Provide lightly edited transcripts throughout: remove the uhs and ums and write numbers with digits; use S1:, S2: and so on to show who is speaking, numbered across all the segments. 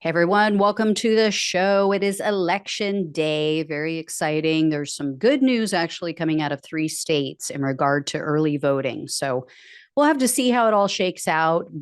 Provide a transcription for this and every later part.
S1: Hey everyone, welcome to the show. It is election day. Very exciting. There's some good news actually coming out of three states in regard to early voting. So we'll have to see how it all shakes out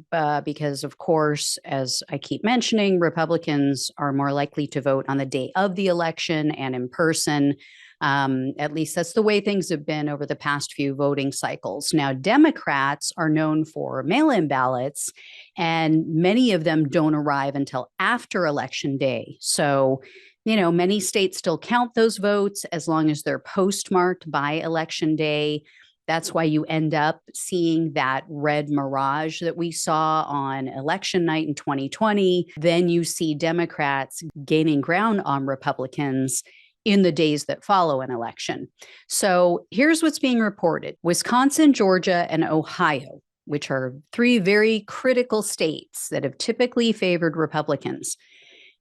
S1: because, of course, as I keep mentioning, Republicans are more likely to vote on the day of the election and in person. At least that's the way things have been over the past few voting cycles. Now, Democrats are known for mail in ballots, and many of them don't arrive until after Election Day. So, many states still count those votes as long as they're postmarked by Election Day. That's why you end up seeing that red mirage that we saw on election night in 2020. Then you see Democrats gaining ground on Republicans in the days that follow an election. So here's what's being reported. Wisconsin, Georgia, and Ohio, which are three very critical states that have typically favored Republicans.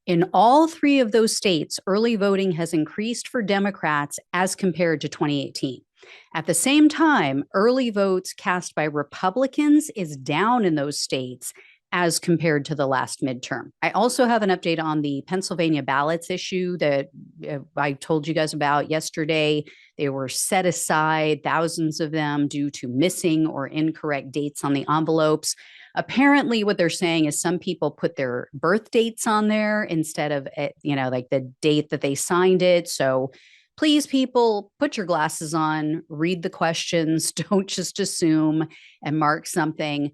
S1: In all three of those states, early voting has increased for Democrats as compared to 2018. At the same time, early votes cast by Republicans is down in those states as compared to the last midterm. I also have an update on the Pennsylvania ballots issue that I told you guys about yesterday. They were set aside, thousands of them, due to missing or incorrect dates on the envelopes. Apparently, what they're saying is some people put their birth dates on there instead of, like the date that they signed it. So please, people, put your glasses on, read the questions, don't just assume and mark something.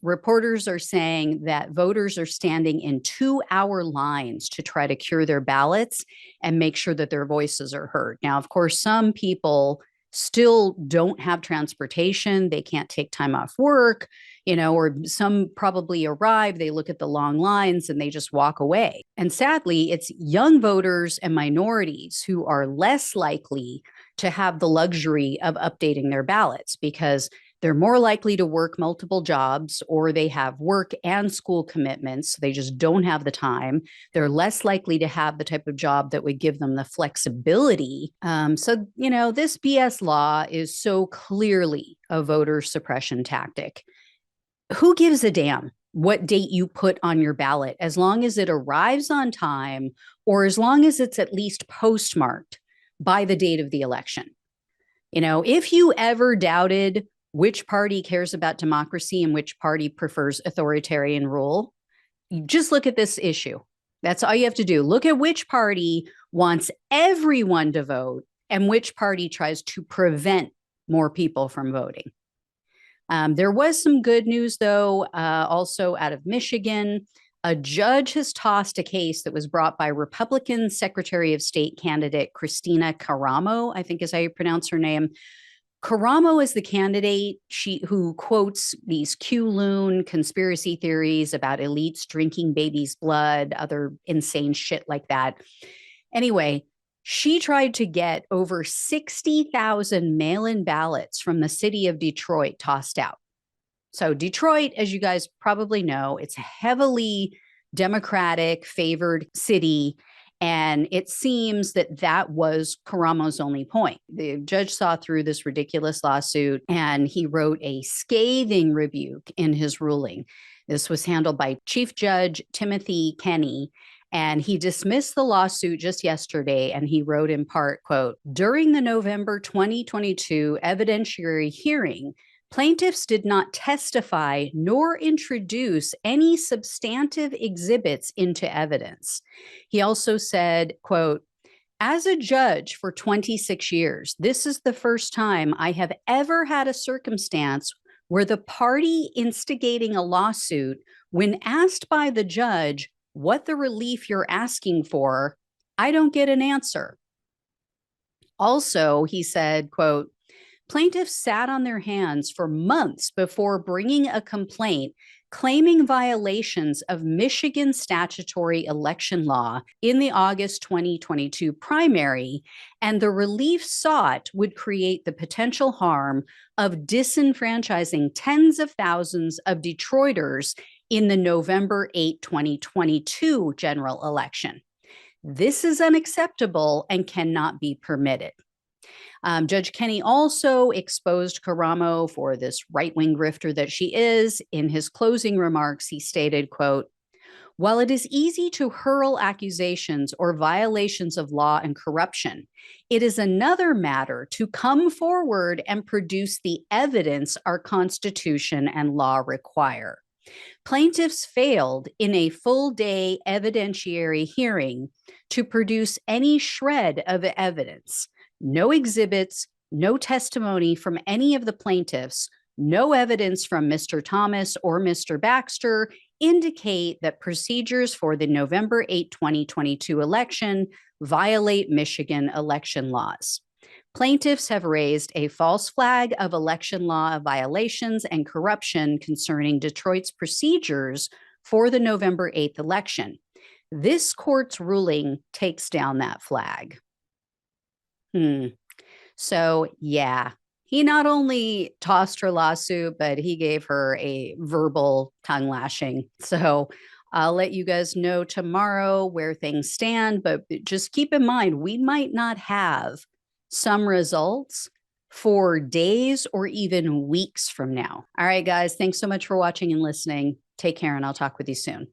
S1: Reporters are saying that voters are standing in 2-hour lines to try to cure their ballots and make sure that their voices are heard. Now, of course, some people still don't have transportation. They can't take time off work, or some probably arrive, they look at the long lines and they just walk away. And sadly, it's young voters and minorities who are less likely to have the luxury of updating their ballots because they're more likely to work multiple jobs or they have work and school commitments. So they just don't have the time. They're less likely to have the type of job that would give them the flexibility. This BS law is so clearly a voter suppression tactic. Who gives a damn what date you put on your ballot as long as it arrives on time or as long as it's at least postmarked by the date of the election? If you ever doubted which party cares about democracy and which party prefers authoritarian rule, you just look at this issue. That's all you have to do. Look at which party wants everyone to vote and which party tries to prevent more people from voting. There was some good news, though, also out of Michigan. A judge has tossed a case that was brought by Republican Secretary of State candidate Christina Caramo, I think is how you pronounce her name. Caramo is the candidate who quotes these Q-loon conspiracy theories about elites drinking babies' blood, other insane shit like that. Anyway, she tried to get over 60,000 mail-in ballots from the city of Detroit tossed out. So Detroit, as you guys probably know, it's a heavily Democratic favored city. And it seems that that was Karamo's only point. The judge saw through this ridiculous lawsuit and he wrote a scathing rebuke in his ruling. This was handled by Chief Judge Timothy Kenny, and he dismissed the lawsuit just yesterday. And he wrote in part, quote, "During the November 2022 evidentiary hearing, plaintiffs did not testify nor introduce any substantive exhibits into evidence." He also said, quote, "As a judge for 26 years, this is the first time I have ever had a circumstance where the party instigating a lawsuit, when asked by the judge what the relief you're asking for, I don't get an answer." Also, he said, quote, "Plaintiffs sat on their hands for months before bringing a complaint claiming violations of Michigan statutory election law in the August 2022 primary, and the relief sought would create the potential harm of disenfranchising tens of thousands of Detroiters in the November 8, 2022 general election. This is unacceptable and cannot be permitted." Judge Kenny also exposed Caramo for this right-wing grifter that she is. In his closing remarks, he stated, quote, While it is easy to hurl accusations or violations of law and corruption, it is another matter to come forward and produce the evidence our Constitution and law require. Plaintiffs failed in a full-day evidentiary hearing to produce any shred of evidence. No exhibits, no testimony from any of the plaintiffs, no evidence from Mr. Thomas or Mr. Baxter indicate that procedures for the November 8, 2022 election violate Michigan election laws. Plaintiffs have raised a false flag of election law violations and corruption concerning Detroit's procedures for the November 8th election. This court's ruling takes down that flag. So, yeah, he not only tossed her lawsuit, but he gave her a verbal tongue lashing. So I'll let you guys know tomorrow where things stand, but just keep in mind, we might not have some results for days or even weeks from now. All right, guys, thanks so much for watching and listening. Take care, and I'll talk with you soon.